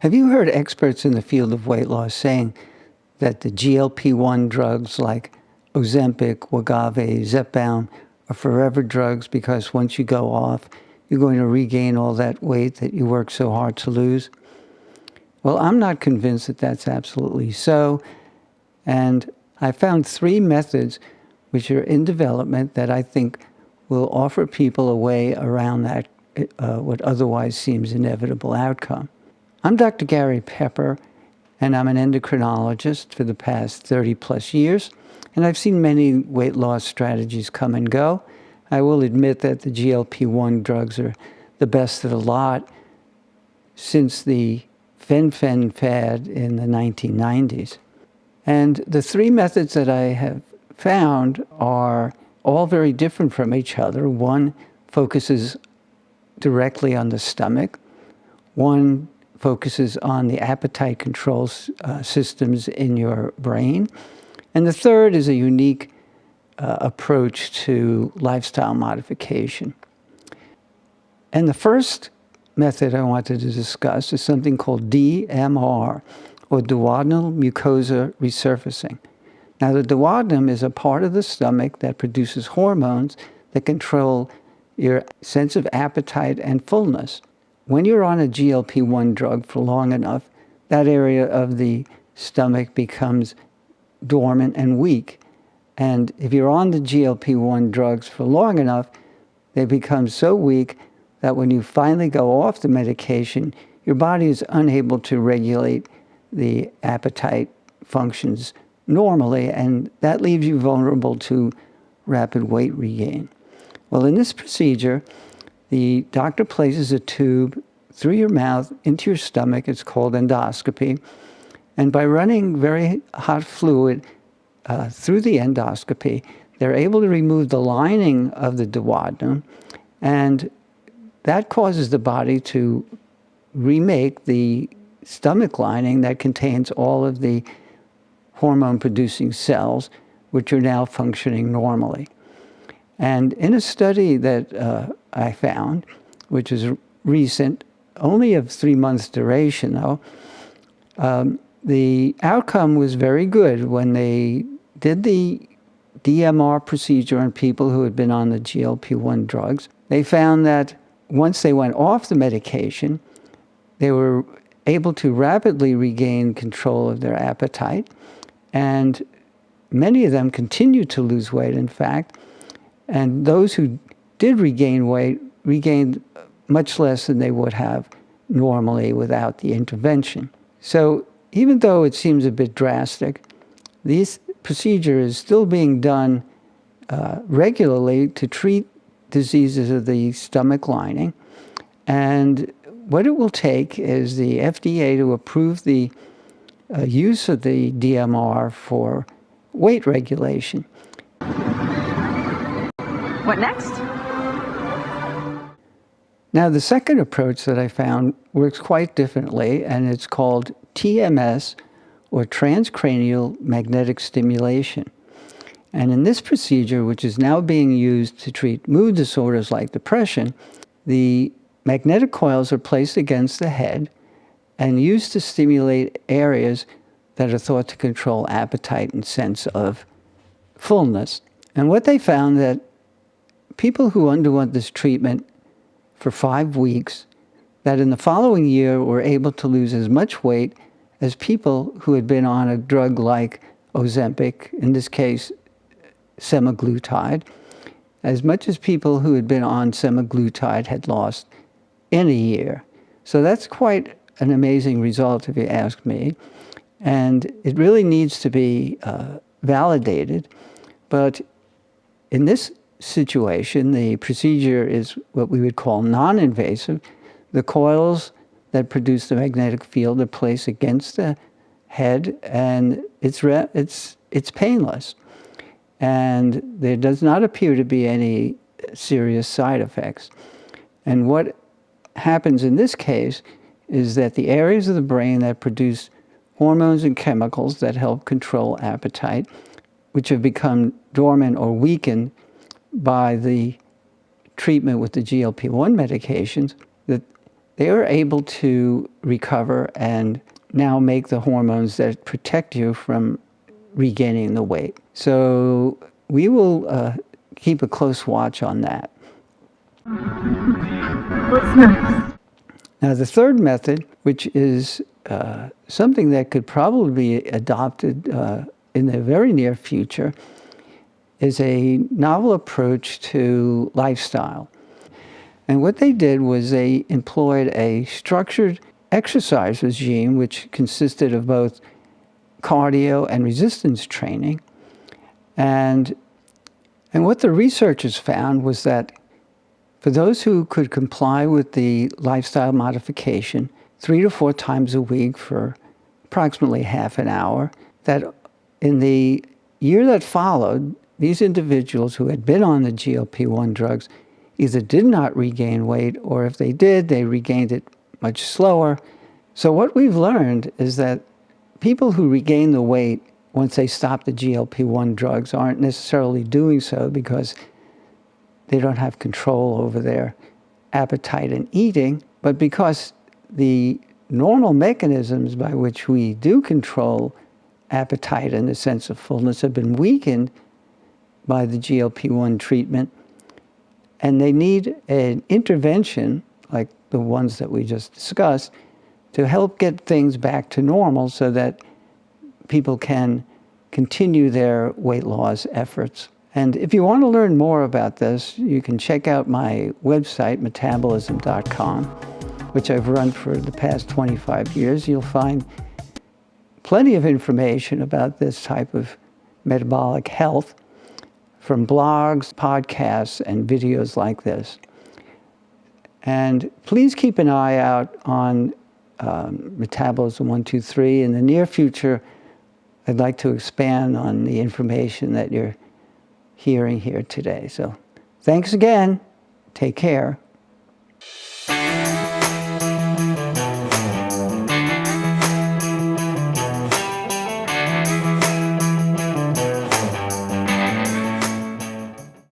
Have you heard experts in the field of weight loss saying that the GLP-1 drugs like Ozempic, Wegovy, Zepbound are forever drugs because once you go off, you're going to regain all that weight that you worked so hard to lose? Well, I'm not convinced that that's absolutely so. And I found 3 methods which are in development that I think will offer people a way around that, what otherwise seems inevitable outcome. I'm Dr. Gary Pepper, and I'm an endocrinologist for the past 30-plus years, and I've seen many weight loss strategies come and go. I will admit that the GLP-1 drugs are the best of the lot since the fen-phen fad in the 1990s. And the 3 methods that I have found are all very different from each other. One focuses directly on the stomach. One focuses on the appetite control systems in your brain. And the third is a unique approach to lifestyle modification. And the first method I wanted to discuss is something called DMR, or Duodenal Mucosal Resurfacing. Now, the duodenum is a part of the stomach that produces hormones that control your sense of appetite and fullness. When you're on a GLP-1 drug for long enough, that area of the stomach becomes dormant and weak. And if you're on the GLP-1 drugs for long enough, they become so weak that when you finally go off the medication, your body is unable to regulate the appetite functions normally, and that leaves you vulnerable to rapid weight regain. Well, in this procedure, the doctor places a tube through your mouth into your stomach. It's called endoscopy. And by running very hot fluid through the endoscopy, they're able to remove the lining of the duodenum, and that causes the body to remake the stomach lining that contains all of the hormone-producing cells, which are now functioning normally. And in a study that I found, which is recent, only of 3 months duration though, the outcome was very good. When they did the DMR procedure on people who had been on the GLP-1 drugs, they found that once they went off the medication, they were able to rapidly regain control of their appetite, and many of them continued to lose weight, in fact, and those who did regain weight regained much less than they would have normally without the intervention. So even though it seems a bit drastic, this procedure is still being done regularly to treat diseases of the stomach lining. And what it will take is the FDA to approve the use of the DMR for weight regulation. What next? Now, the second approach that I found works quite differently, and it's called TMS, or Transcranial Magnetic Stimulation. And in this procedure, which is now being used to treat mood disorders like depression, the magnetic coils are placed against the head and used to stimulate areas that are thought to control appetite and sense of fullness. And what they found that people who underwent this treatment for 5 weeks, that in the following year were able to lose as much weight as people who had been on a drug like Ozempic, in this case semaglutide, as much as people who had been on semaglutide had lost in a year. So that's quite an amazing result, if you ask me. And it really needs to be validated. But in this situation, the procedure is what we would call non-invasive. The coils that produce the magnetic field are placed against the head, and it's painless. And there does not appear to be any serious side effects. And what happens in this case is that the areas of the brain that produce hormones and chemicals that help control appetite, which have become dormant or weakened by the treatment with the GLP-1 medications, that they are able to recover and now make the hormones that protect you from regaining the weight. So we will keep a close watch on that. What's next? Now, the third method, which is something that could probably be adopted in the very near future, is a novel approach to lifestyle. And what they did was they employed a structured exercise regime, which consisted of both cardio and resistance training. And what the researchers found was that for those who could comply with the lifestyle modification 3 to 4 times a week for approximately half an hour, that in the year that followed, these individuals who had been on the GLP-1 drugs either did not regain weight, or if they did, they regained it much slower. So what we've learned is that people who regain the weight once they stop the GLP-1 drugs aren't necessarily doing so because they don't have control over their appetite and eating, but because the normal mechanisms by which we do control appetite and the sense of fullness have been weakened by the GLP-1 treatment, and they need an intervention like the ones that we just discussed to help get things back to normal so that people can continue their weight loss efforts. And if you want to learn more about this, you can check out my website, metabolism.com, which I've run for the past 25 years. You'll find plenty of information about this type of metabolic health from blogs, podcasts, and videos like this. And please keep an eye out on Metabolism 123. In the near future, I'd like to expand on the information that you're hearing here today. So thanks again. Take care.